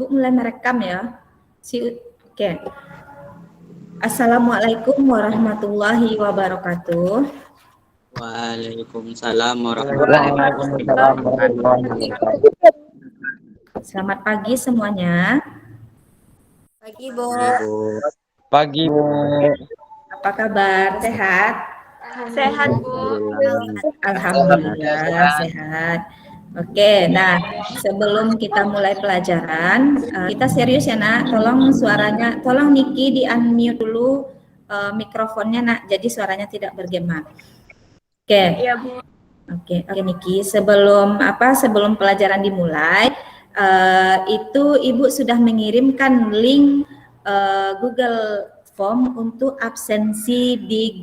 Ibu mulai merekam ya. Oke. Assalamualaikum warahmatullahi wabarakatuh. Waalaikumsalam warahmatullahi wabarakatuh. Selamat pagi semuanya. Pagi, Bu. Pagi, Bu. Apa kabar? Sehat? Sehat, Bu. Alhamdulillah sehat. Oke, nah sebelum kita mulai pelajaran, kita serius ya nak. Tolong suaranya, tolong Niki di unmute dulu mikrofonnya nak. Jadi suaranya tidak bergema. Oke. Iya, Bu. Oke, Niki. Sebelum pelajaran dimulai, itu Ibu sudah mengirimkan link Google Form untuk absensi di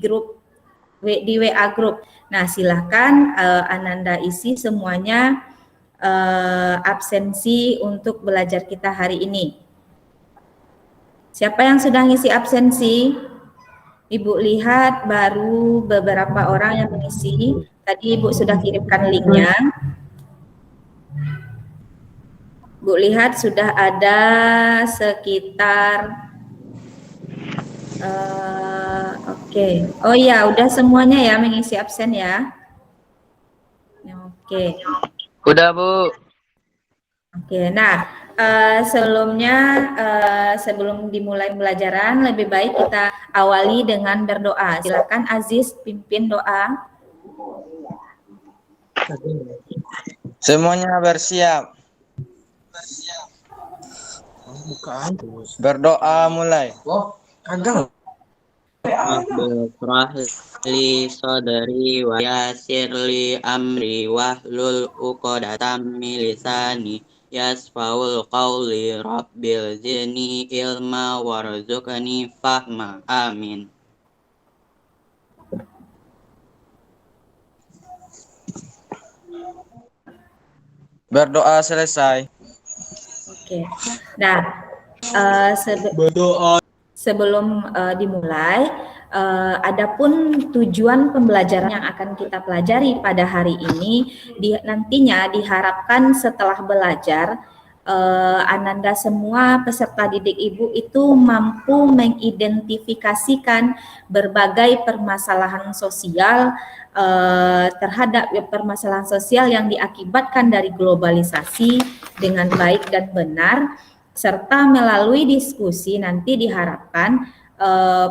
WA grup. Nah, silahkan Ananda isi semuanya absensi untuk belajar kita hari ini. Siapa yang sudah ngisi absensi? Ibu lihat baru beberapa orang yang mengisi. Tadi Ibu sudah kirimkan linknya. Bu lihat sudah ada sekitar Oke. Oh iya, udah semuanya ya mengisi absen ya. Oke. Udah, Bu. Oke. Nah, sebelum dimulai pelajaran, lebih baik kita awali dengan berdoa. Silakan Aziz pimpin doa. Semuanya bersiap. Berdoa mulai. Agak. Rabbi li sadri wa yassir li amri wahlul 'uqdatam min lisani yasfaul qawli rabbil zidni ilma warzuqni fahma. Amin. Berdoa selesai. Oke. Nah, sebelum dimulai, adapun tujuan pembelajaran yang akan kita pelajari pada hari ini, nantinya diharapkan setelah belajar, Ananda semua peserta didik Ibu itu mampu mengidentifikasikan berbagai permasalahan sosial terhadap permasalahan sosial yang diakibatkan dari globalisasi dengan baik dan benar, serta melalui diskusi nanti diharapkan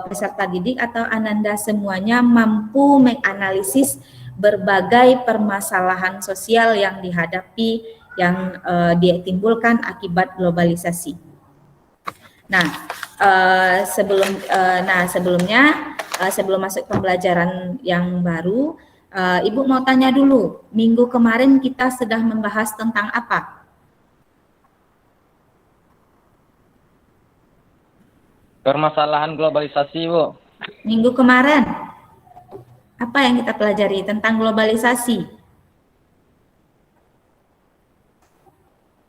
peserta didik atau Ananda semuanya mampu menganalisis berbagai permasalahan sosial yang dihadapi yang ditimbulkan akibat globalisasi. Nah, sebelum masuk pembelajaran yang baru, Ibu mau tanya dulu, minggu kemarin kita sudah membahas tentang apa? Permasalahan globalisasi, Bu. Minggu kemarin, apa yang kita pelajari tentang globalisasi?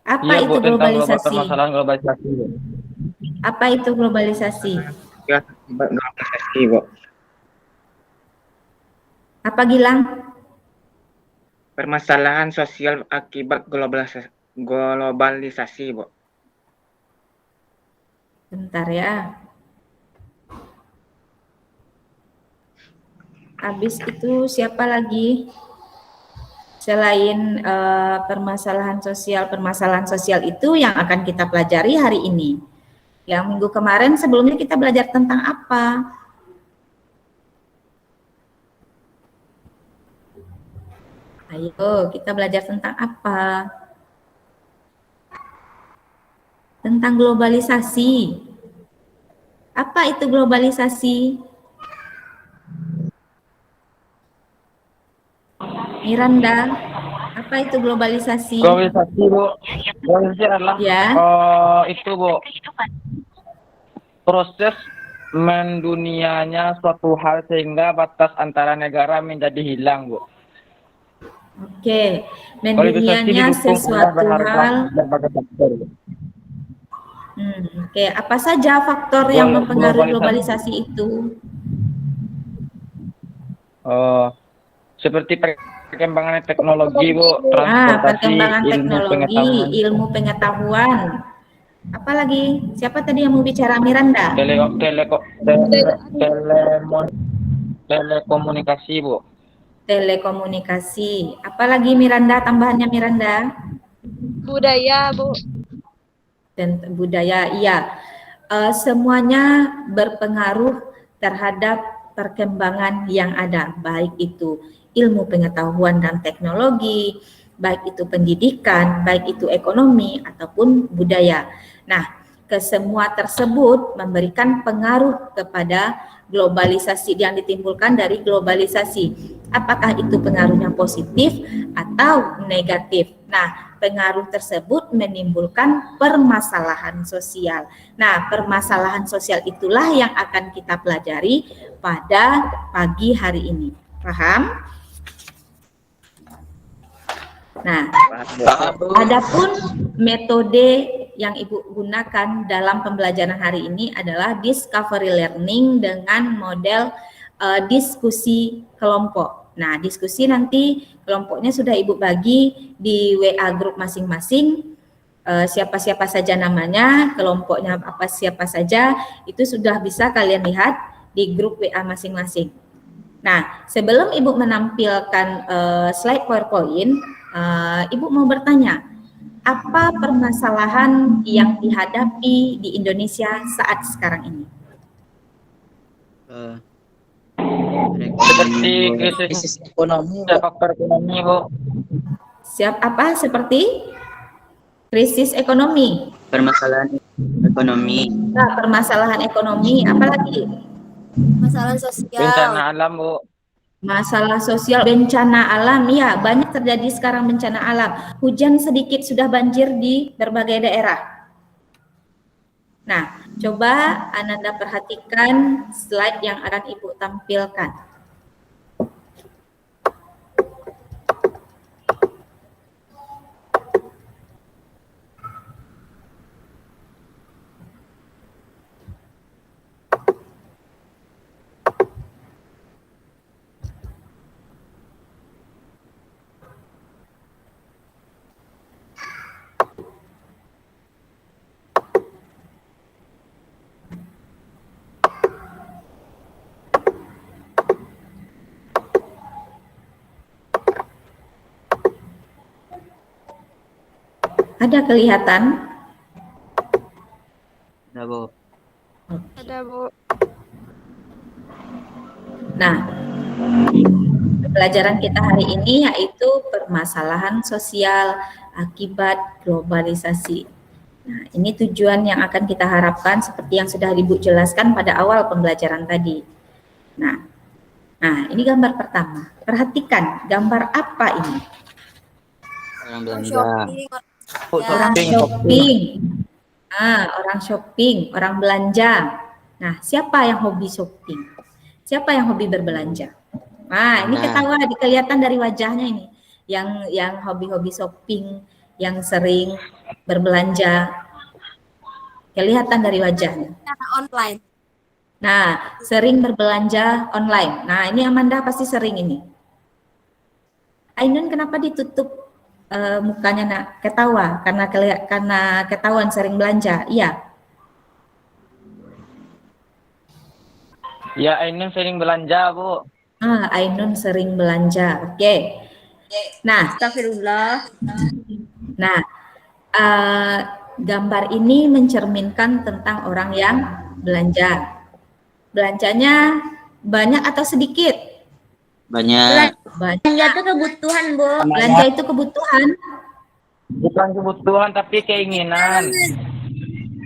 Apa Iya, itu Bu, globalisasi? permasalahan globalisasi, Bu. Apa itu globalisasi? Ya, globalisasi, Bu. Apa Gilang? Permasalahan sosial akibat globalisasi, Bu. Bentar ya. Habis itu siapa lagi? Selain permasalahan sosial itu yang akan kita pelajari hari ini. Yang minggu kemarin sebelumnya kita belajar tentang apa? Ayo, kita belajar tentang apa? Tentang globalisasi. Apa itu globalisasi? Miranda, apa itu globalisasi? Globalisasi, Bu. Globalisasi adalah itu, Bu. Proses mendunianya suatu hal sehingga batas antara negara menjadi hilang, Bu. Oke, mendunianya sesuatu hal. Oke, apa saja faktor yang mempengaruhi globalisasi itu? Seperti perkembangan teknologi, Bu, transportasi, perkembangan teknologi, ilmu pengetahuan. Apalagi? Siapa tadi yang mau bicara? Miranda. Telekomunikasi, Bu. Telekomunikasi. Apalagi Miranda? Tambahannya Miranda? Budaya, Bu. Dan budaya, iya. Semuanya berpengaruh terhadap perkembangan yang ada, baik itu ilmu pengetahuan dan teknologi, baik itu pendidikan, baik itu ekonomi ataupun budaya. Nah, kesemua tersebut memberikan pengaruh kepada globalisasi yang ditimbulkan dari globalisasi. Apakah itu pengaruhnya positif atau negatif? Nah, pengaruh tersebut menimbulkan permasalahan sosial. Nah, permasalahan sosial itulah yang akan kita pelajari pada pagi hari ini. Paham? Nah, adapun metode yang Ibu gunakan dalam pembelajaran hari ini adalah discovery learning dengan model diskusi kelompok. Nah, diskusi nanti kelompoknya sudah Ibu bagi di WA grup masing-masing. Siapa-siapa saja namanya, kelompoknya apa siapa saja, itu sudah bisa kalian lihat di grup WA masing-masing. Nah, sebelum Ibu menampilkan slide PowerPoint, Ibu mau bertanya, apa permasalahan yang dihadapi di Indonesia saat sekarang ini? Seperti krisis ekonomi, faktor ekonomi, Bu. Seperti krisis ekonomi. Permasalahan ekonomi. Nah, permasalahan ekonomi, apalagi? Masalah sosial. Bencana alam, Bu. Masalah sosial, bencana alam, ya banyak terjadi sekarang bencana alam. Hujan sedikit sudah banjir di berbagai daerah. Nah, coba Ananda perhatikan slide yang akan Ibu tampilkan. Ada kelihatan? Ada, Bu. Ada, Bu. Nah, pelajaran kita hari ini yaitu permasalahan sosial akibat globalisasi. Nah, ini tujuan yang akan kita harapkan seperti yang sudah Ibu jelaskan pada awal pembelajaran tadi. Nah, ini gambar pertama. Perhatikan, gambar apa ini? Orang belanja. Orang shopping. Orang shopping, orang belanja. Nah, siapa yang hobi shopping? Siapa yang hobi berbelanja? Nah, ini ketawa, kelihatan dari wajahnya ini. Yang hobi-hobi shopping, yang sering berbelanja. Kelihatan dari wajahnya. Online. Nah, sering berbelanja online. Nah, ini Amanda pasti sering ini. Ainun kenapa ditutup mukanya, nak? Ketawa karena ketahuan sering belanja. Iya. Ya, Ainun sering belanja, Bu. Ainun sering belanja. Oke. Nah, Astagfirullah. Nah, gambar ini mencerminkan tentang orang yang belanja. Belanjanya banyak atau sedikit? Banyak. Belanja itu kebutuhan, Bu. Belanja itu kebutuhan. Bukan kebutuhan, tapi keinginan.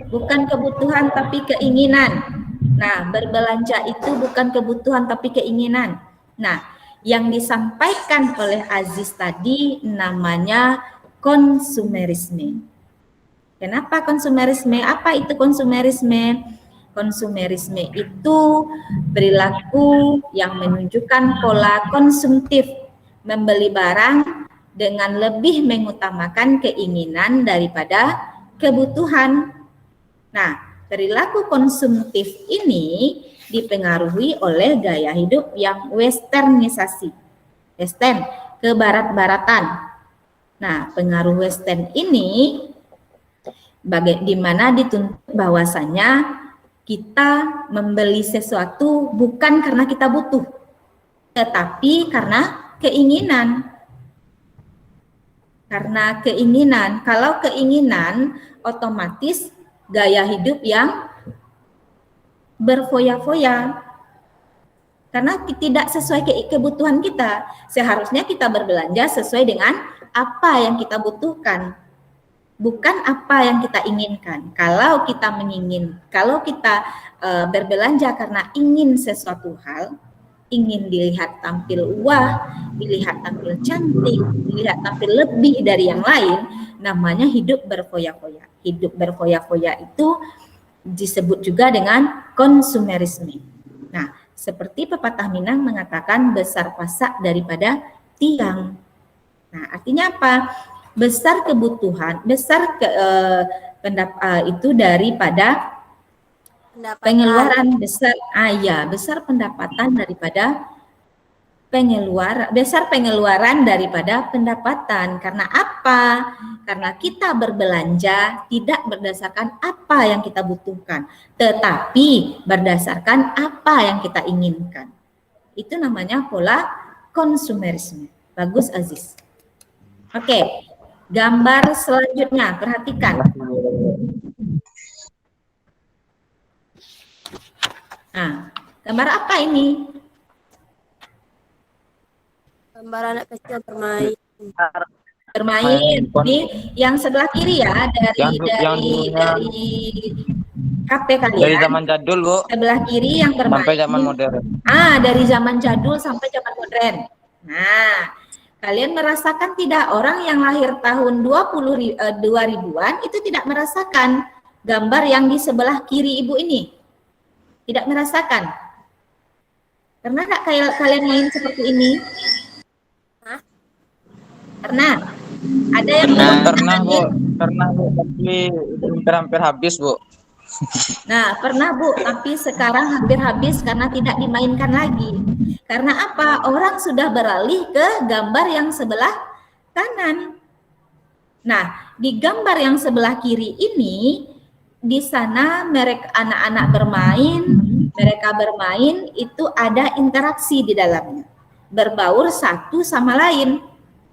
Bukan kebutuhan, tapi keinginan. Nah, berbelanja itu bukan kebutuhan, tapi keinginan. Nah, yang disampaikan oleh Aziz tadi namanya konsumerisme. Kenapa konsumerisme? Apa itu konsumerisme? Konsumerisme itu perilaku yang menunjukkan pola konsumtif, membeli barang dengan lebih mengutamakan keinginan daripada kebutuhan. Nah, perilaku konsumtif ini dipengaruhi oleh gaya hidup yang westernisasi, western, kebarat-baratan. Nah, pengaruh western ini di mana dituntut bahwasanya kita membeli sesuatu bukan karena kita butuh, tetapi karena keinginan. Karena keinginan. Kalau keinginan, otomatis gaya hidup yang berfoya-foya. Karena tidak sesuai kebutuhan kita. Seharusnya kita berbelanja sesuai dengan apa yang kita butuhkan, bukan apa yang kita inginkan. Kalau kita berbelanja karena ingin sesuatu hal, ingin dilihat tampil wah, dilihat tampil cantik, dilihat tampil lebih dari yang lain, namanya hidup berfoya-foya. Hidup berfoya-foya itu disebut juga dengan konsumerisme. Nah, seperti pepatah Minang mengatakan besar pasak daripada tiang. Nah, artinya apa? Besar kebutuhan, itu daripada pengeluaran besar, besar pendapatan daripada besar pengeluaran daripada pendapatan. Karena apa? Karena kita berbelanja tidak berdasarkan apa yang kita butuhkan, tetapi berdasarkan apa yang kita inginkan. Itu namanya pola konsumerisme. Bagus, Aziz. Oke, gambar selanjutnya, perhatikan. Nah, gambar apa ini? Gambar anak kecil bermain. Bermain. Ini yang sebelah kiri ya, dari HP kalian. Dari zaman jadul, Bu. Sebelah kiri yang bermain. Sampai zaman modern. Dari zaman jadul sampai zaman modern. Nah, kalian merasakan tidak orang yang lahir tahun 2000-an itu tidak merasakan gambar yang di sebelah kiri ibu ini? Tidak merasakan? Pernah nggak kalian main seperti ini? Hah? Pernah? Ada yang Pernah, Bu. Pernah, Bu. Tapi hampir habis, Bu. Nah, pernah, Bu. Tapi sekarang hampir habis karena tidak dimainkan lagi. Karena apa? Orang sudah beralih ke gambar yang sebelah kanan. Nah, di gambar yang sebelah kiri ini, di sana anak-anak mereka bermain itu ada interaksi di dalamnya, berbaur satu sama lain.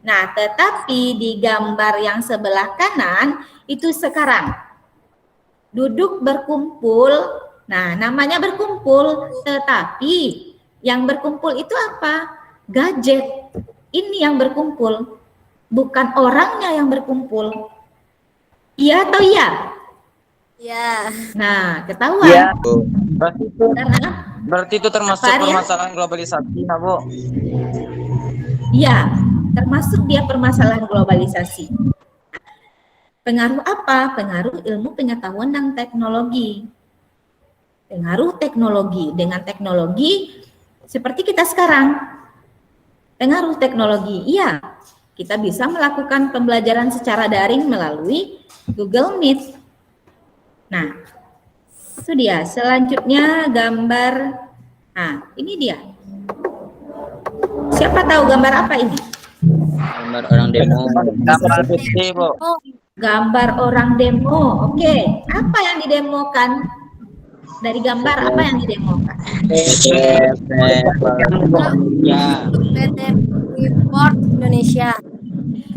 Nah, tetapi di gambar yang sebelah kanan itu sekarang duduk berkumpul. Nah, namanya berkumpul, tetapi yang berkumpul itu apa? Gadget. Ini yang berkumpul, bukan orangnya yang berkumpul. Iya atau iya? Ya. Nah, ketahuan. Iya. Berarti itu termasuk permasalahan globalisasi, nah, Bu? Iya, termasuk dia permasalahan globalisasi. Pengaruh apa? Pengaruh ilmu pengetahuan dan teknologi. Pengaruh teknologi. Dengan teknologi seperti kita sekarang. Pengaruh teknologi. Iya, kita bisa melakukan pembelajaran secara daring melalui Google Meet. Nah, itu dia. Selanjutnya gambar. Nah, ini dia. Siapa tahu gambar apa ini? Gambar orang demo. Gambar putih, Bu. Gambar orang demo. Oke, apa yang didemokan? Dari gambar apa yang didemokan? Ya. PT Freeport Indonesia.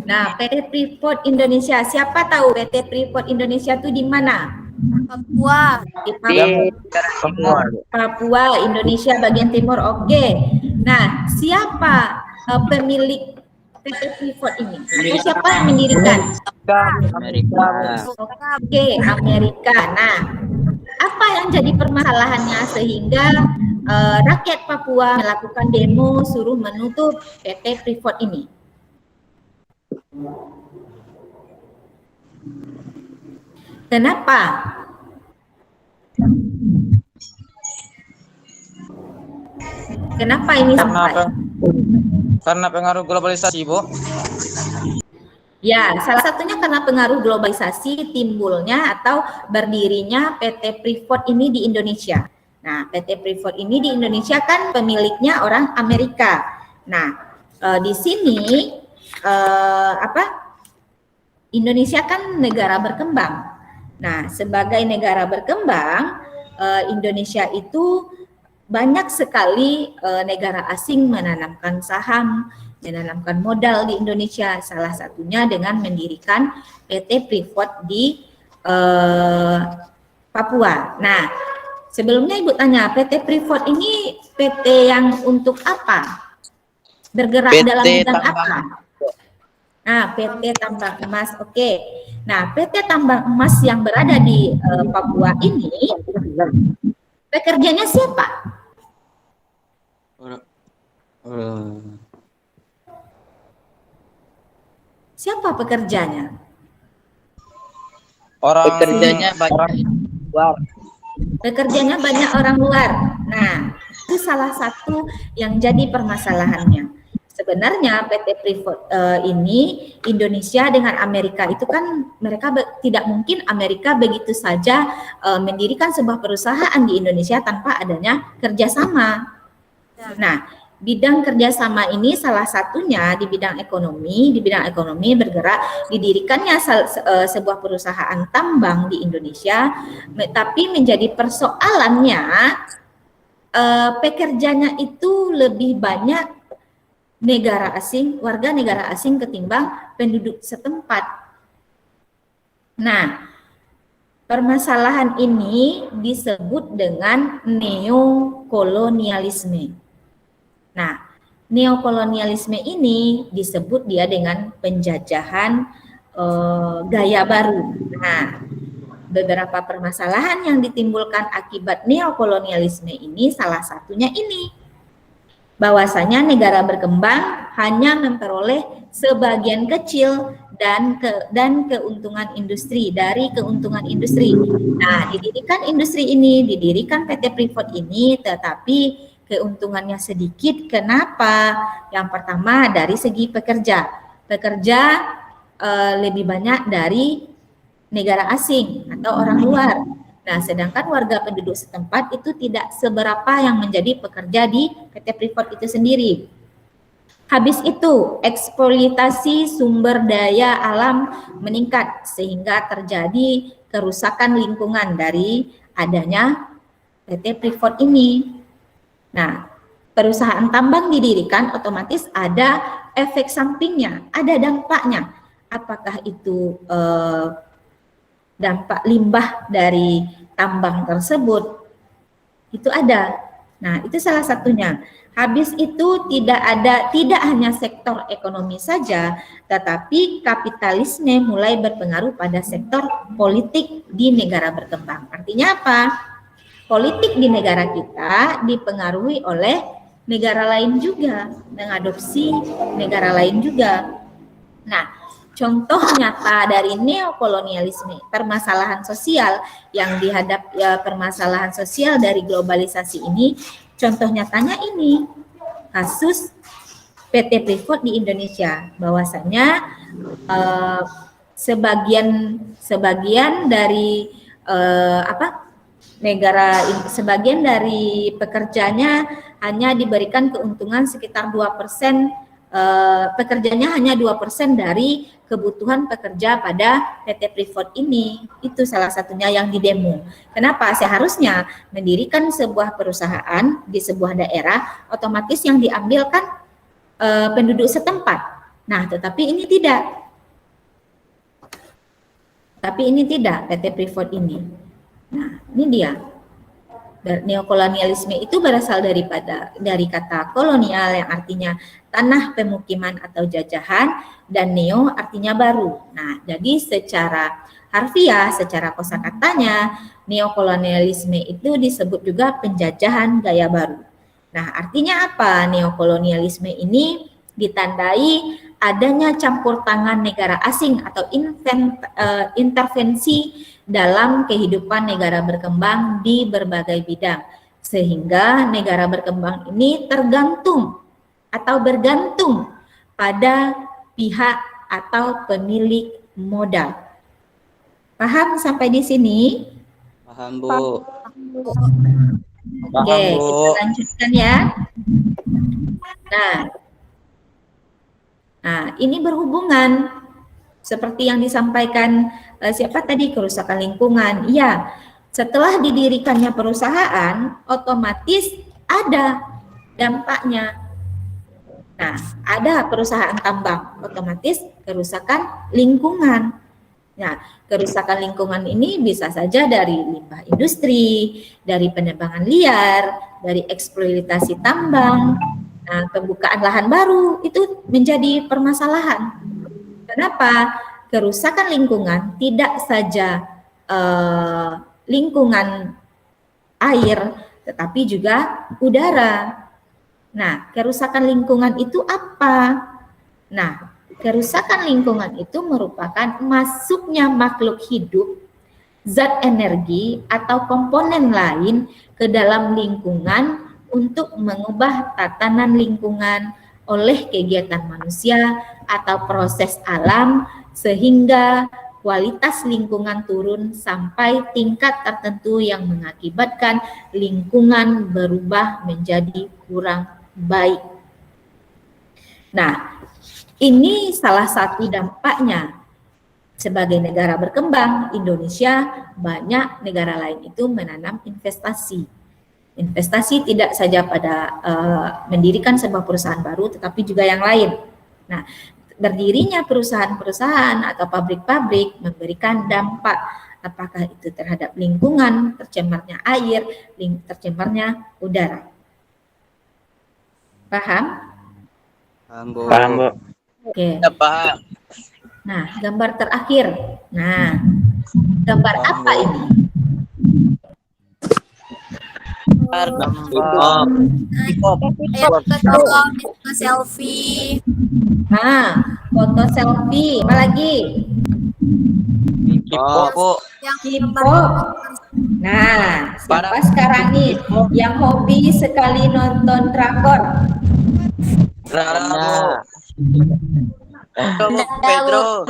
Nah, PT Freeport Indonesia. Siapa tahu PT Freeport Indonesia itu di mana? Papua. Di Papua, Indonesia bagian timur. Oke. Nah, siapa pemilik PT Freeport ini? Atau siapa yang mendirikan? Amerika. Oke, Amerika. Nah, apa yang jadi permasalahannya sehingga rakyat Papua melakukan demo suruh menutup PT Freeport ini? Kenapa? Kenapa ini sampai? Karena pengaruh globalisasi, Bu. Ya, salah satunya karena pengaruh globalisasi timbulnya atau berdirinya PT Freeport ini di Indonesia. Nah, PT Freeport ini di Indonesia kan pemiliknya orang Amerika. Nah, di sini Indonesia kan negara berkembang. Nah, sebagai negara berkembang, Indonesia itu banyak sekali negara asing menanamkan saham, menanamkan modal di Indonesia. Salah satunya dengan mendirikan PT Freeport di Papua. Nah, sebelumnya Ibu tanya, PT Freeport ini PT yang untuk apa? Bergerak PT dalam bidang tambang. apa? Nah, PT Tambang Emas. Oke. Nah, PT Tambang Emas yang berada di Papua ini, pekerjanya siapa? Siapa pekerjanya? Pekerjanya banyak luar. Pekerjanya banyak orang luar. Nah, itu salah satu yang jadi permasalahannya. Sebenarnya PT Freeport ini Indonesia dengan Amerika itu kan mereka tidak mungkin Amerika begitu saja mendirikan sebuah perusahaan di Indonesia tanpa adanya kerjasama. Nah, bidang kerjasama ini salah satunya di bidang ekonomi. Di bidang ekonomi bergerak didirikannya sebuah perusahaan tambang di Indonesia, tapi menjadi persoalannya pekerjanya itu lebih banyak negara asing, warga negara asing ketimbang penduduk setempat. Nah, permasalahan ini disebut dengan neokolonialisme. Nah, neokolonialisme ini disebut dia dengan penjajahan gaya baru. Nah, beberapa permasalahan yang ditimbulkan akibat neokolonialisme ini salah satunya ini. Bahwasanya negara berkembang hanya memperoleh sebagian kecil dan keuntungan industri dari keuntungan industri. Nah, didirikan industri ini, didirikan PT Freeport ini, tetapi keuntungannya sedikit. Kenapa? Yang pertama dari segi pekerja. Pekerja lebih banyak dari negara asing atau orang luar. Nah, sedangkan warga penduduk setempat itu tidak seberapa yang menjadi pekerja di PT Freeport itu sendiri. Habis itu, eksploitasi sumber daya alam meningkat sehingga terjadi kerusakan lingkungan dari adanya PT Freeport ini. Nah, perusahaan tambang didirikan otomatis ada efek sampingnya, ada dampaknya. Apakah itu dampak limbah dari tambang tersebut, itu ada. Nah, itu salah satunya. Habis itu tidak hanya sektor ekonomi saja, tetapi kapitalisme mulai berpengaruh pada sektor politik di negara berkembang. Artinya apa? Politik di negara kita dipengaruhi oleh negara lain juga, mengadopsi negara lain juga. Nah, contoh nyata dari neokolonialisme, permasalahan sosial yang permasalahan sosial dari globalisasi ini, contoh nyatanya ini kasus PT Freeport di Indonesia, bahwasanya sebagian dari sebagian dari pekerjanya hanya diberikan keuntungan sekitar 2%. Pekerjanya hanya 2% dari kebutuhan pekerja pada PT Freeport ini. Itu salah satunya yang didemo. Kenapa? Seharusnya mendirikan sebuah perusahaan di sebuah daerah, otomatis yang diambil kan penduduk setempat. Nah, tetapi ini tidak. PT Freeport ini. Nah, ini dia. Neokolonialisme itu berasal dari kata kolonial yang artinya tanah pemukiman atau jajahan, dan neo artinya baru. Nah, jadi secara harfiah, secara kosakatanya, neokolonialisme itu disebut juga penjajahan gaya baru. Nah, artinya apa? Neokolonialisme ini ditandai adanya campur tangan negara asing atau intervensi dalam kehidupan negara berkembang di berbagai bidang, sehingga negara berkembang ini tergantung atau bergantung pada pihak atau pemilik modal. Paham sampai di sini? Paham, Bu. Oke, kita lanjutkan ya. Nah, ini berhubungan Seperti yang disampaikan siapa tadi, kerusakan lingkungan. Iya, setelah didirikannya perusahaan, otomatis ada dampaknya. Nah, ada perusahaan tambang, otomatis kerusakan lingkungan. Nah, kerusakan lingkungan ini bisa saja dari limbah industri, dari penebangan liar, dari eksploitasi tambang, nah, pembukaan lahan baru, itu menjadi permasalahan. Kenapa? Kerusakan lingkungan tidak saja lingkungan air, tetapi juga udara. Nah, kerusakan lingkungan itu apa? Nah, kerusakan lingkungan itu merupakan masuknya makhluk hidup, zat energi atau komponen lain ke dalam lingkungan untuk mengubah tatanan lingkungan oleh kegiatan manusia atau proses alam sehingga kualitas lingkungan turun sampai tingkat tertentu yang mengakibatkan lingkungan berubah menjadi kurang baik. Nah, ini salah satu dampaknya. Sebagai negara berkembang, Indonesia, banyak negara lain itu menanam investasi. Investasi tidak saja pada mendirikan sebuah perusahaan baru, tetapi juga yang lain. Nah, berdirinya perusahaan-perusahaan atau pabrik-pabrik memberikan dampak, apakah itu terhadap lingkungan, tercemarnya air, tercemarnya udara. Paham? Paham, Bu. Paham, Bu. Oke. Ya, paham. Nah, gambar terakhir. Nah, gambar apa ini? Foto selfie. Nah, foto selfie. Apa lagi? Oh, Bu. Yang K-pop. Nah, siapa sekarang nih yang hobi sekali nonton drakor? Rara, Bu. Pedro.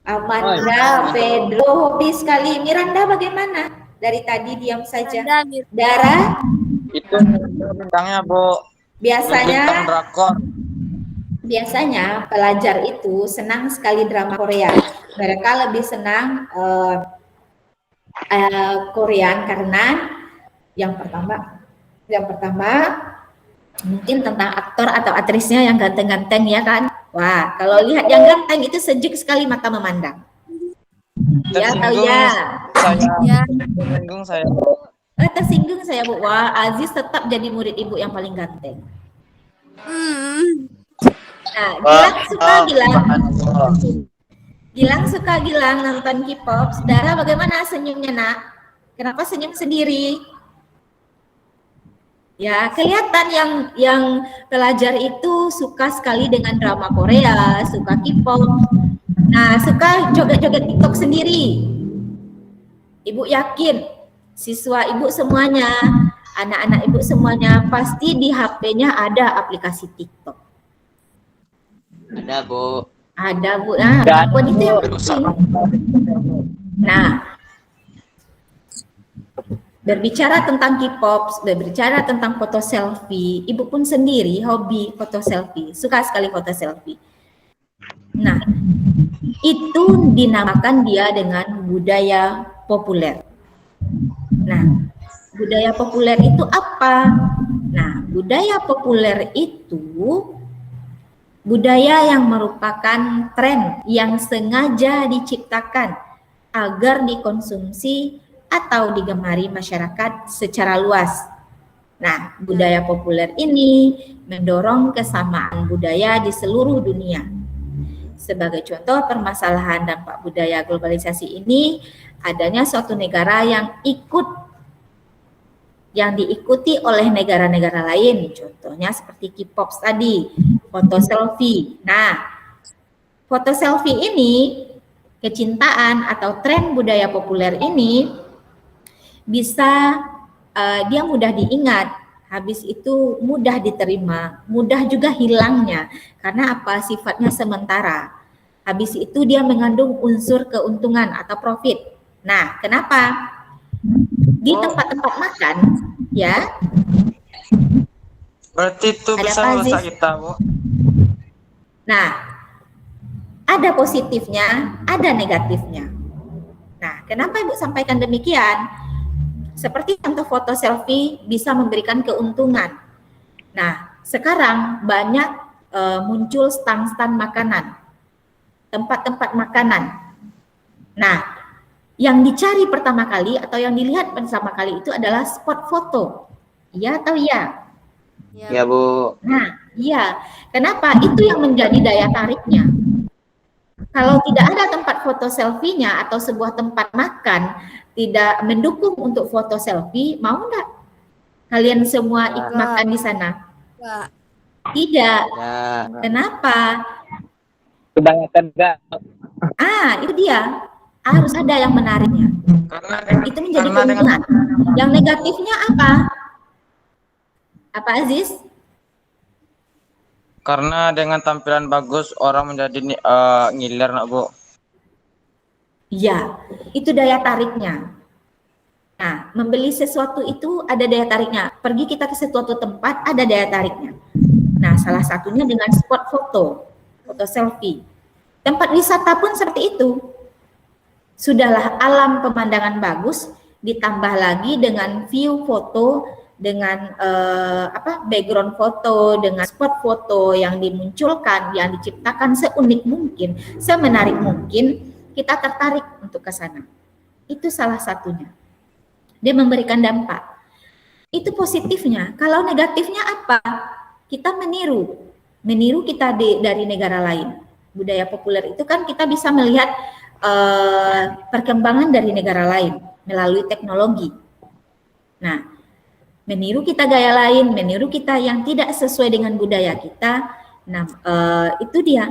Amanda, Pedro hobi sekali. Miranda bagaimana? Dari tadi diam saja. Dara, Itu bintangnya, Bu. Bintang biasanya drakor. pelajar itu senang sekali drama Korea. Mereka lebih senang Korean karena yang pertama mungkin tentang aktor atau aktrisnya yang ganteng-ganteng ya kan. Wah, kalau lihat yang ganteng itu sejuk sekali mata memandang. Ya, tahu ya. Tersinggung saya. Tersinggung saya, Bu. Wah, Aziz tetap jadi murid Ibu yang paling ganteng. Nah, Gilang suka nonton K-pop. Saudara bagaimana senyumnya, Nak? Kenapa senyum sendiri? Ya, kelihatan yang pelajar itu suka sekali dengan drama Korea, suka K-pop. Nah, suka joget-joget TikTok sendiri. Ibu yakin siswa Ibu semuanya, anak-anak Ibu semuanya pasti di HP-nya ada aplikasi TikTok. Ada, Bu. Ada, Bu. Nah, akun itu yang penting. Nah, berbicara tentang K-pop, berbicara tentang foto selfie, Ibu pun sendiri hobi foto selfie, suka sekali foto selfie. Nah, itu dinamakan dia dengan budaya populer. Nah, budaya populer itu apa? Nah, budaya populer itu budaya yang merupakan tren yang sengaja diciptakan agar dikonsumsi atau digemari masyarakat secara luas. Nah, budaya populer ini mendorong kesamaan budaya di seluruh dunia. Sebagai contoh permasalahan dampak budaya globalisasi ini, adanya suatu negara yang diikuti oleh negara-negara lain, contohnya seperti K-pop tadi, foto selfie. Nah, foto selfie ini, kecintaan atau tren budaya populer ini bisa dia mudah diingat, habis itu mudah diterima, mudah juga hilangnya, karena apa? Sifatnya sementara. Habis itu dia mengandung unsur keuntungan atau profit. Nah, kenapa? Di tempat-tempat makan, ya. Berarti itu Ada bisa apa, merusak Aziz? kita, Bu. Nah, ada positifnya, ada negatifnya. Nah, kenapa Ibu sampaikan demikian? Seperti contoh foto selfie bisa memberikan keuntungan. Nah, sekarang banyak muncul stand-stand makanan, tempat-tempat makanan. Nah, yang dicari pertama kali atau yang dilihat pertama kali itu adalah spot foto. Iya atau iya? Ya, Bu. Nah, iya. Kenapa? Itu yang menjadi daya tariknya. Kalau tidak ada tempat foto selfie-nya atau sebuah tempat makan tidak mendukung untuk foto selfie, mau enggak kalian semua ikut makan di sana? Enggak. Tidak. Ya. Kenapa? Kebanyakan enggak. Itu dia. Harus ada yang menariknya. Itu menjadi keuntungan. Yang negatifnya apa? Apa, Aziz? Karena dengan tampilan bagus orang menjadi ngiler nak Bu. Iya, itu daya tariknya. Nah, membeli sesuatu itu ada daya tariknya. Pergi kita ke suatu tempat ada daya tariknya. Nah, salah satunya dengan spot foto selfie. Tempat wisata pun seperti itu. Sudahlah alam pemandangan bagus, ditambah lagi dengan view foto, dengan background foto, dengan spot foto yang dimunculkan, yang diciptakan seunik mungkin, semenarik mungkin, kita tertarik untuk ke sana. Itu salah satunya. Dia memberikan dampak. Itu positifnya. Kalau negatifnya apa? Kita meniru kita dari negara lain. Budaya populer itu kan kita bisa melihat perkembangan dari negara lain melalui teknologi. Nah, meniru kita gaya lain, meniru kita yang tidak sesuai dengan budaya kita. Nah, itu dia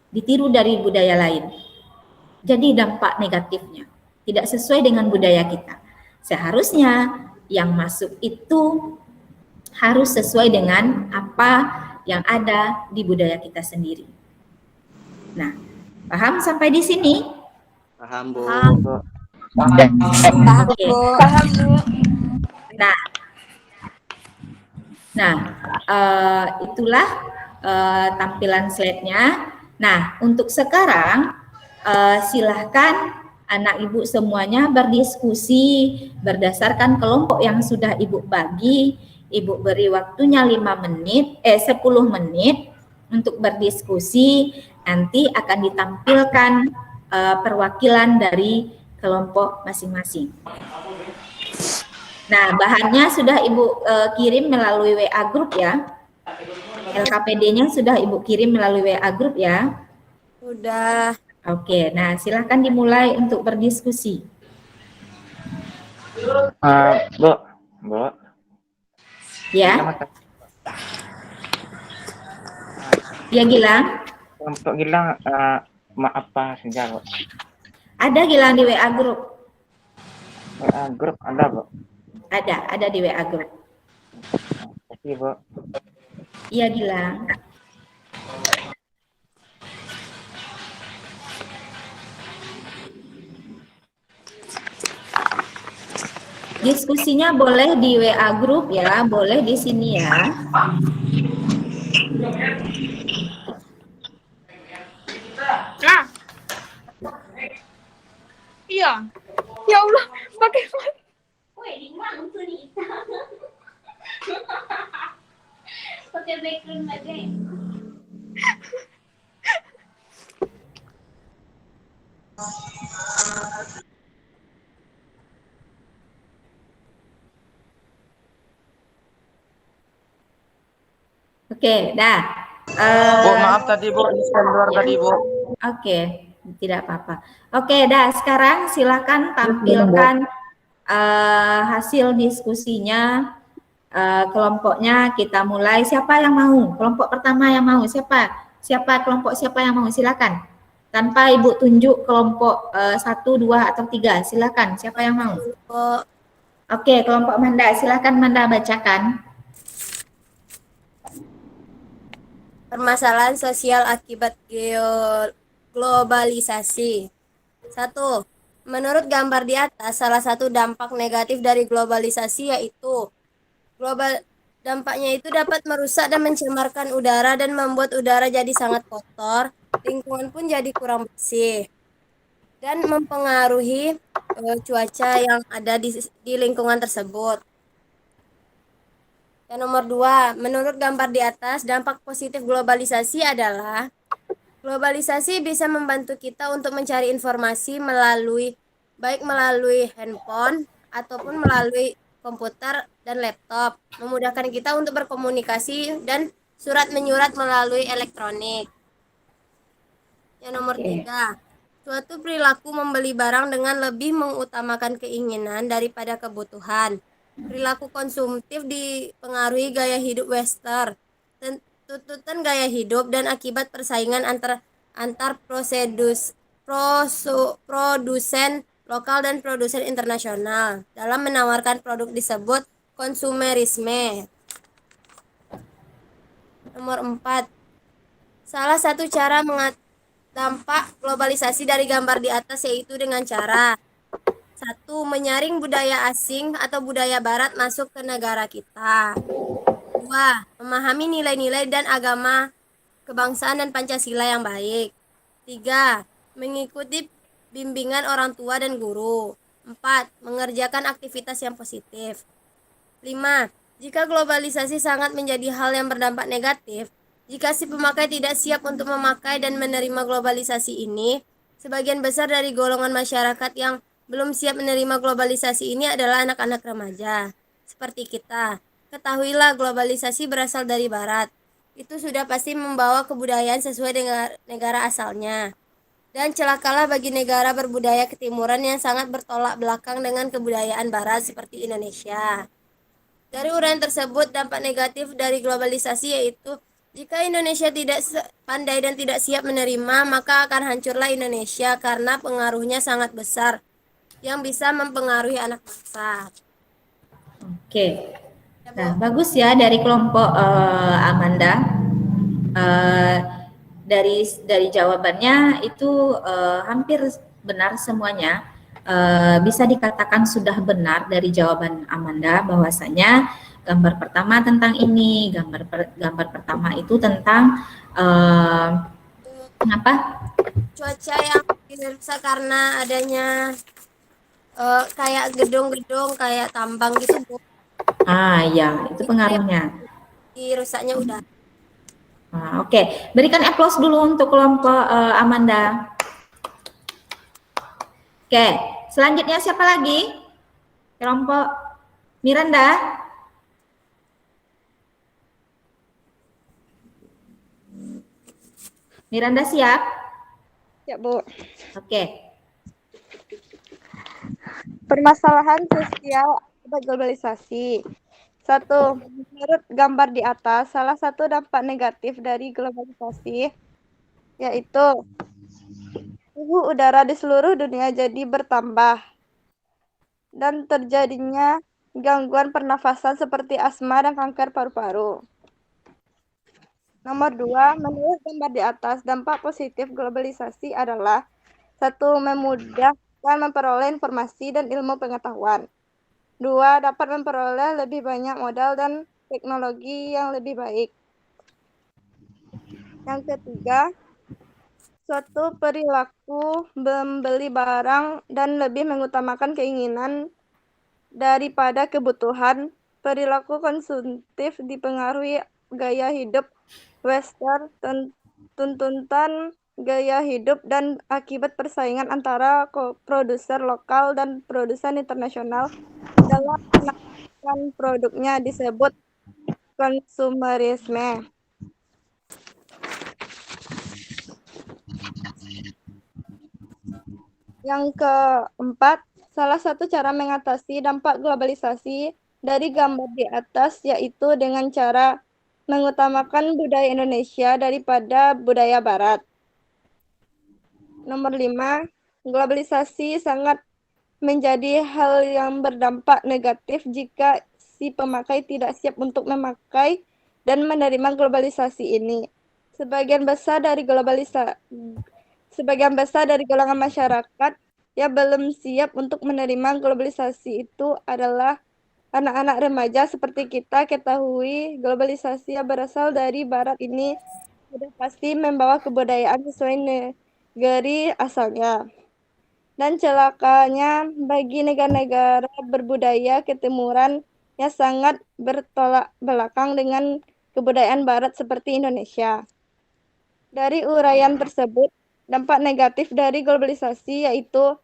ditiru dari budaya lain. Jadi dampak negatifnya tidak sesuai dengan budaya kita. Seharusnya yang masuk itu harus sesuai dengan apa yang ada di budaya kita sendiri. Nah, paham sampai di sini? Paham, Bu. Paham, Oke. Bu. Nah, itulah tampilan slide-nya. Nah, untuk sekarang silahkan anak Ibu semuanya berdiskusi berdasarkan kelompok yang sudah Ibu bagi. Ibu beri waktunya 10 menit untuk berdiskusi. Nanti akan ditampilkan perwakilan dari kelompok masing-masing. Nah, bahannya sudah Ibu kirim melalui WA group ya. LKPD-nya sudah Ibu kirim melalui WA group ya. Udah. Oke, nah silakan dimulai untuk berdiskusi. Bu. Ya. Ya, Gilang. Untuk Gilang, apa saja, Bu? Ada Gilang di WA group. Grup ada, Bu? Ada di WA group. Terima kasih, Bu. Iya, Gilang. Diskusinya boleh di WA group ya, boleh di sini ya. Nah. Iya. Ya Allah, bagaimana? Pakai background lagi. Oke, dah. Bu, maaf tadi Bu, di luar tadi Bu. Oke, tidak apa-apa. Oke, dah. Sekarang silakan tampilkan hasil diskusinya. Kelompoknya kita mulai. Siapa yang mau? Kelompok pertama yang mau siapa? Kelompok siapa yang mau? Silakan. Tanpa Ibu tunjuk kelompok 1, 2 atau 3. Silakan. Siapa yang mau? Oke, kelompok Manda. Silakan Manda bacakan. Permasalahan sosial akibat globalisasi. 1. Menurut gambar di atas, salah satu dampak negatif dari globalisasi yaitu Dampaknya itu dapat merusak dan mencemarkan udara dan membuat udara jadi sangat kotor, lingkungan pun jadi kurang bersih, dan mempengaruhi cuaca yang ada di lingkungan tersebut. Yang nomor 2, menurut gambar di atas, dampak positif globalisasi adalah globalisasi bisa membantu kita untuk mencari informasi baik melalui handphone ataupun melalui komputer dan laptop, memudahkan kita untuk berkomunikasi dan surat menyurat melalui elektronik. Yang nomor Oke. 3, suatu perilaku membeli barang dengan lebih mengutamakan keinginan daripada kebutuhan. Perilaku konsumtif dipengaruhi gaya hidup Western, tuntutan gaya hidup dan akibat persaingan antar produsen lokal dan produsen internasional dalam menawarkan produk disebut konsumerisme. Nomor 4, salah satu cara dampak globalisasi dari gambar di atas yaitu dengan cara 1. Menyaring budaya asing atau budaya barat masuk ke negara kita. 2. Memahami nilai-nilai dan agama kebangsaan dan Pancasila yang baik. 3. Mengikuti bimbingan orang tua dan guru. 4. Mengerjakan aktivitas yang positif. 5. Jika globalisasi sangat menjadi hal yang berdampak negatif, jika si pemakai tidak siap untuk memakai dan menerima globalisasi ini, sebagian besar dari golongan masyarakat yang belum siap menerima globalisasi ini adalah anak-anak remaja. Seperti kita. Ketahuilah globalisasi berasal dari barat. Itu sudah pasti membawa kebudayaan sesuai dengan negara asalnya. Dan celakalah bagi negara berbudaya ketimuran yang sangat bertolak belakang dengan kebudayaan barat seperti Indonesia. Dari uraian tersebut, dampak negatif dari globalisasi yaitu jika Indonesia tidak pandai dan tidak siap menerima, maka akan hancurlah Indonesia karena pengaruhnya sangat besar yang bisa mempengaruhi anak bangsa. Oke. Nah, bagus ya dari kelompok Amanda. Dari jawabannya itu hampir benar semuanya. Bisa dikatakan sudah benar dari jawaban Amanda bahwasanya gambar pertama tentang ini, gambar pertama itu tentang apa? Cuaca yang dirusak karena adanya kayak gedung-gedung, kayak tambang gitu, Bu. Ya, itu pengaruhnya. Dirusaknya udara. Oke. Berikan applause dulu untuk kelompok Amanda. Oke, selanjutnya siapa lagi? Kelompok Miranda. Miranda siap? Ya, Bu. Oke. Permasalahan sosial akibat globalisasi. 1. Menurut gambar di atas, salah satu dampak negatif dari globalisasi yaitu suhu udara di seluruh dunia jadi bertambah dan terjadinya gangguan pernafasan seperti asma dan kanker paru-paru. Nomor 2, menurut gambar di atas, dampak positif globalisasi adalah 1. Memudahkan memperoleh informasi dan ilmu pengetahuan. 2. Dapat memperoleh lebih banyak modal dan teknologi yang lebih baik. Yang ketiga, suatu perilaku membeli barang dan lebih mengutamakan keinginan daripada kebutuhan. Perilaku konsumtif dipengaruhi gaya hidup Western, tuntutan gaya hidup dan akibat persaingan antara produsen lokal dan produsen internasional dalam menawarkan produknya disebut konsumerisme. Yang keempat, salah satu cara mengatasi dampak globalisasi dari gambar di atas yaitu dengan cara mengutamakan budaya Indonesia daripada budaya Barat. Nomor 5, globalisasi sangat menjadi hal yang berdampak negatif jika si pemakai tidak siap untuk memakai dan menerima globalisasi ini. Sebagian besar dari golongan masyarakat yang belum siap untuk menerima globalisasi itu adalah Anak-anak remaja seperti kita ketahui globalisasi yang berasal dari barat ini sudah pasti membawa kebudayaan sesuai negeri asalnya. Dan celakanya bagi negara-negara berbudaya ketimuran yang sangat bertolak belakang dengan kebudayaan barat seperti Indonesia. Dari uraian tersebut, dampak negatif dari globalisasi yaitu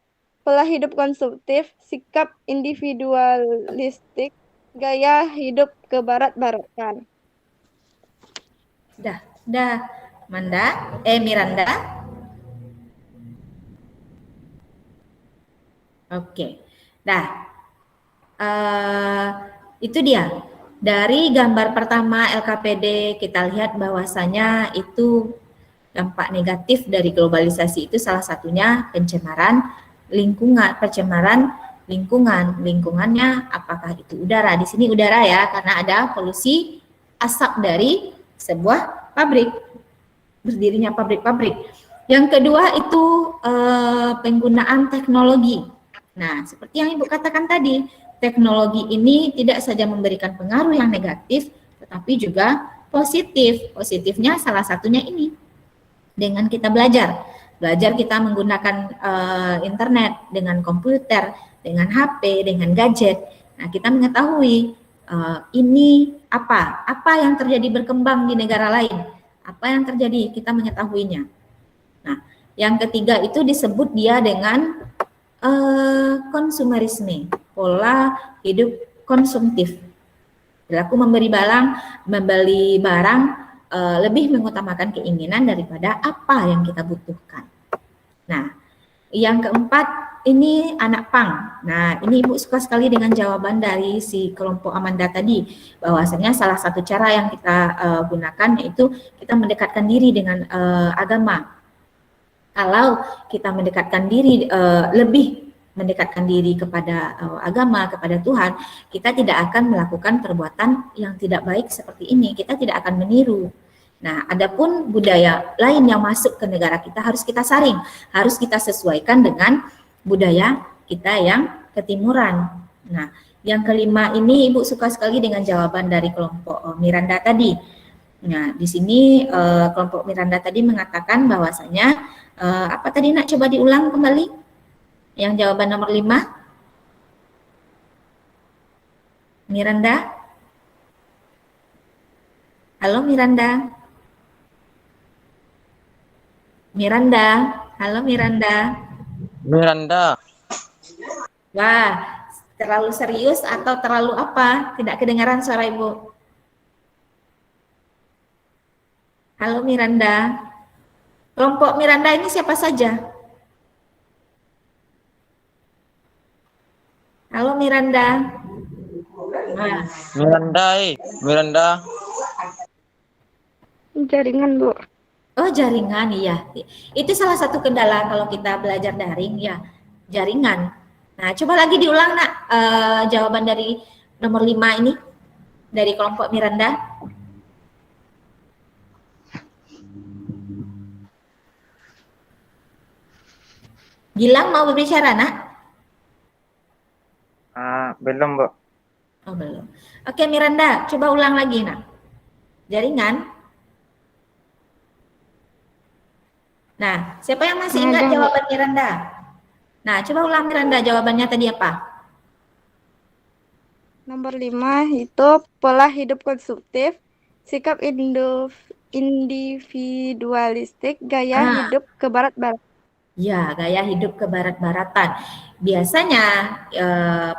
pola hidup konsumtif, sikap individualistik, gaya hidup kebarat-baratan. Dah, Miranda. Oke, itu dia. Dari gambar pertama LKPD kita lihat bahwasanya itu dampak negatif dari globalisasi itu salah satunya pencemaran lingkungan. Lingkungannya apakah itu udara? Di sini udara ya, karena ada polusi asap dari sebuah pabrik, berdirinya pabrik-pabrik. Yang kedua itu penggunaan teknologi. Nah, seperti yang Ibu katakan tadi, teknologi ini tidak saja memberikan pengaruh yang negatif, tetapi juga positif. Positifnya salah satunya ini, dengan kita belajar kita menggunakan internet, dengan komputer, dengan HP, dengan gadget. Nah, kita mengetahui ini apa yang terjadi berkembang di negara lain, apa yang terjadi, kita mengetahuinya. Nah, yang ketiga itu disebut dia dengan konsumerisme, pola hidup konsumtif. Perilaku membeli barang lebih mengutamakan keinginan daripada apa yang kita butuhkan. Nah, yang keempat ini anak pang. Nah, ini Ibu suka sekali dengan jawaban dari si kelompok Amanda tadi, bahwasanya salah satu cara yang kita gunakan yaitu kita mendekatkan diri dengan agama. Kalau kita mendekatkan diri, lebih mendekatkan diri kepada agama, kepada Tuhan, kita tidak akan melakukan perbuatan yang tidak baik seperti ini. Kita tidak akan meniru. Nah, adapun budaya lain yang masuk ke negara kita harus kita saring, harus kita sesuaikan dengan budaya kita yang ketimuran. Nah, yang kelima ini Ibu suka sekali dengan jawaban dari kelompok Miranda tadi. Nah, di sini kelompok Miranda tadi mengatakan bahwasanya apa tadi nak, coba diulang kembali yang jawaban nomor 5. Miranda? Halo Miranda? Halo Miranda? Wah, terlalu serius atau terlalu apa? Tidak kedengaran suara Ibu. Halo Miranda? Kelompok Miranda ini siapa saja? Halo Miranda. Nah. Miranda. Jaringan, Bu. Oh, jaringan, iya. Itu salah satu kendala kalau kita belajar daring, ya, jaringan. Nah, coba lagi diulang, nak, jawaban dari nomor 5 ini, dari kelompok Miranda. Gilang mau berbicara, nak? Belum, Bu. Oh, belum. Oke, Miranda, coba ulang lagi, nak. Jaringan. Nah, siapa yang masih ingat jawaban Miranda? Nah, coba ulang Miranda, jawabannya tadi apa? Nomor 5 itu pola hidup konsumtif, sikap individualistik, gaya hidup kebarat-baratan. Ya, gaya hidup kebarat-baratan. Biasanya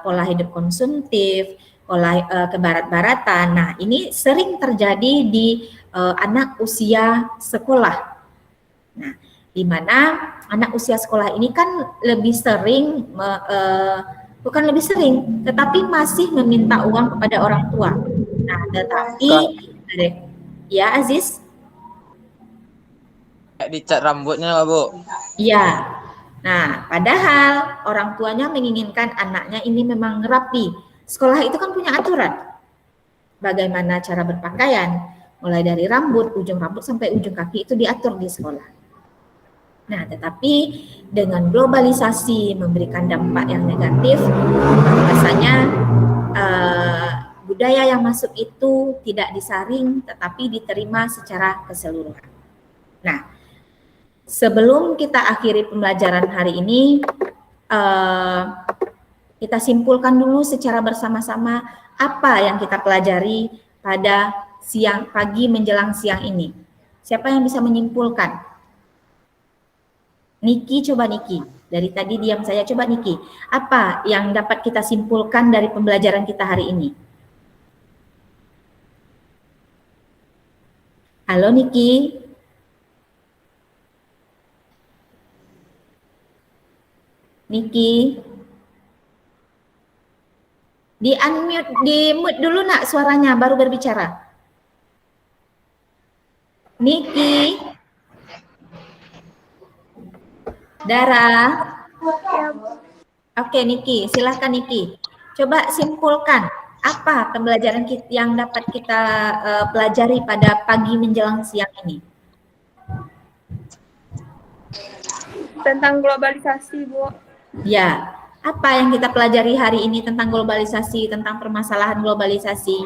pola hidup konsumtif, pola kebarat-baratan. Nah, ini sering terjadi di anak usia sekolah. Nah, di mana anak usia sekolah ini kan lebih sering, bukan lebih sering, tetapi masih meminta uang kepada orang tua. Nah, tetapi, ya Aziz? Dicat rambutnya, Bu. Iya. Nah, padahal orang tuanya menginginkan anaknya ini memang rapi. Sekolah itu kan punya aturan. Bagaimana cara berpakaian, mulai dari rambut, ujung rambut sampai ujung kaki itu diatur di sekolah. Nah, tetapi dengan globalisasi memberikan dampak yang negatif, rasanya budaya yang masuk itu tidak disaring tetapi diterima secara keseluruhan. Nah, sebelum kita akhiri pembelajaran hari ini, kita simpulkan dulu secara bersama-sama apa yang kita pelajari pada pagi menjelang siang ini. Siapa yang bisa menyimpulkan? Niki, coba Niki. Dari tadi diam saya, coba Niki. Apa yang dapat kita simpulkan dari pembelajaran kita hari ini? Halo Niki. Niki. Di-mute dulu nak suaranya, baru berbicara. Niki. Dara. Oke, Niki, silahkan Niki. Coba simpulkan apa pembelajaran yang dapat kita pelajari pada pagi menjelang siang ini. Tentang globalisasi, Bu. Ya, apa yang kita pelajari hari ini tentang globalisasi, tentang permasalahan globalisasi?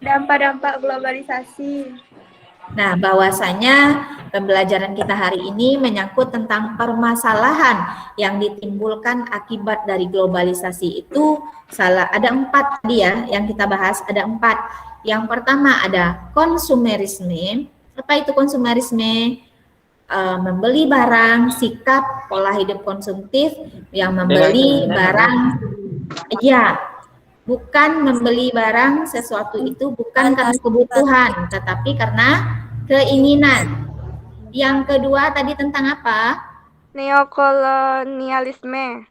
Dampak-dampak globalisasi. Nah, bahwasanya pembelajaran kita hari ini menyangkut tentang permasalahan yang ditimbulkan akibat dari globalisasi itu ada 4 tadi ya yang kita bahas, ada 4. Yang pertama ada konsumerisme. Apa itu konsumerisme? Membeli barang, sikap pola hidup konsumtif yang membeli barang, ya. Bukan membeli barang sesuatu itu bukan karena kebutuhan, tetapi karena keinginan. Yang kedua tadi tentang apa? Neokolonialisme.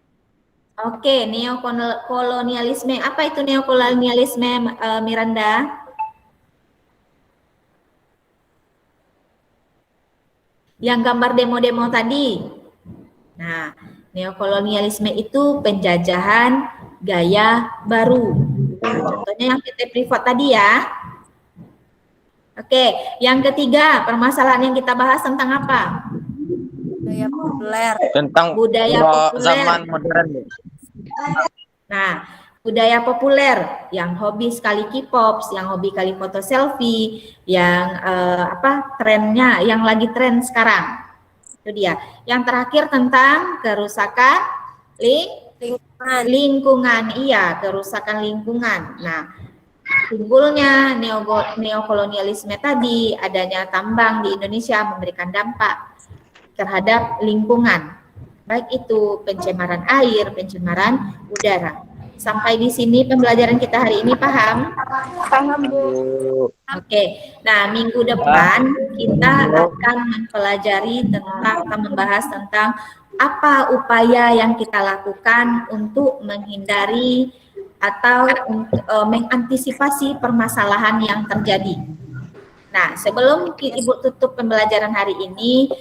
Oke, neokolonialisme. Apa itu neokolonialisme, Miranda? Yang gambar demo-demo tadi. Nah, neokolonialisme itu penjajahan gaya baru. Contohnya yang PT Privat tadi ya. Oke, yang ketiga, permasalahan yang kita bahas tentang apa? Budaya populer. Tentang Budaya populer. zaman modern. Nah, budaya populer yang hobi sekali K-pop, yang hobi kali foto selfie, yang trennya, yang lagi tren sekarang. Itu dia. Yang terakhir tentang kerusakan lingkungan. Iya, kerusakan lingkungan. Nah, timbulnya neokolonialisme tadi, adanya tambang di Indonesia memberikan dampak terhadap lingkungan. Baik itu pencemaran air, pencemaran udara. Sampai di sini pembelajaran kita hari ini, paham? Paham, Bu. Oke, nah minggu depan kita akan mempelajari membahas tentang apa upaya yang kita lakukan untuk menghindari atau mengantisipasi permasalahan yang terjadi. Nah, sebelum Ibu tutup pembelajaran hari ini,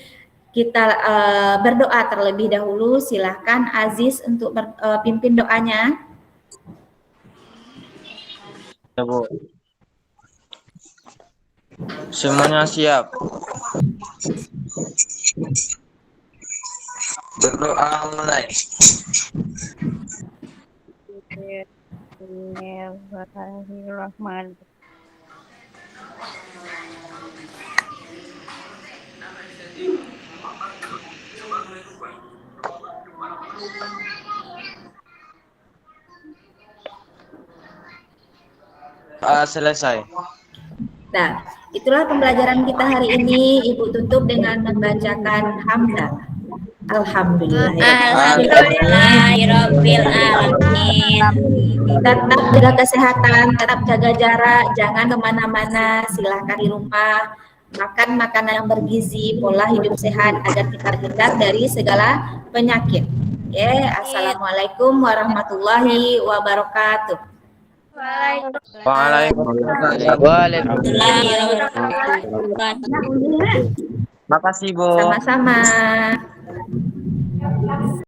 kita berdoa terlebih dahulu. Silahkan Aziz untuk pimpin doanya. Ya, Bu. Semuanya siap. Berdoa mulai. Bismillahirrahmanirrahim. Nah, Selesai. itulah pembelajaran kita hari ini. Ibu tutup dengan membacakan hamdalah. Alhamdulillahirabbil alamin. Tetap jaga kesehatan, tetap jaga jarak, jangan kemana-mana. Silahkan di rumah makan makanan yang bergizi, pola hidup sehat agar kita terhindar dari segala penyakit. Assalamualaikum warahmatullahi wabarakatuh. Waalaikumsalam. Bismillahirrahmanirrahim. Makasih, Bu. Sama-sama.